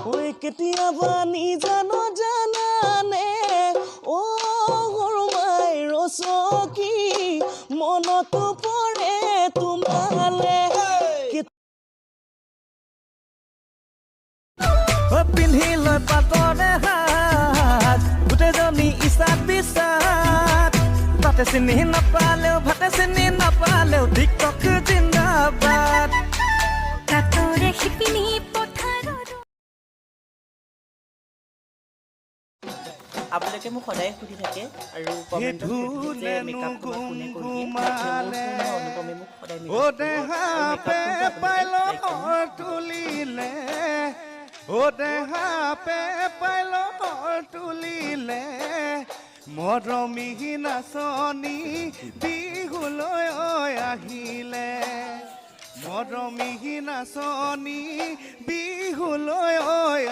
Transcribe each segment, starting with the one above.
ঐ কেতিয়াবা নিজানো জানানে অ গৰমাই ৰচকি মনতো পৰে তোমালে পিন্ধি লৈ পাতৰে হাত গোটেইজনী ইচাত বিচাত তাতে চিনি নাপালেও ভাতে চিনি নাপালেও টিকটক জিন্দাবাদ কাতৰে শিপিনী পথাৰত আপোনালোকে মোক সদায় সুধি থাকে আৰু কমেণ্টত সুধি যে মেকআপ কোনে কৰি দিয়ে অনুপমে মোক সদায় তুলিলে ও দেহা পে পাইলৰ তুলিলে মৰমী নাচনী বিহুলৈ আহিলে মৰমী নাচনী বিহুলৈ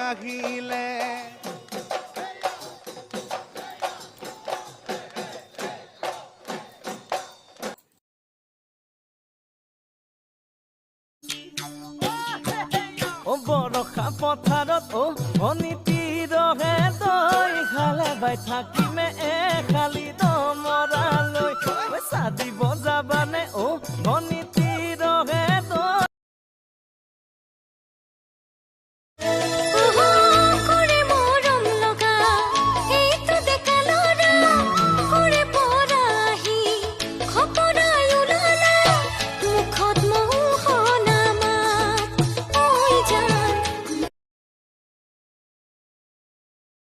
আহিলে বৰষা পথাৰত ভনীতি ৰহে তই খালে বাই থাকিমে খালি দমৰালৈ চাদি বজাবানে ভনীতি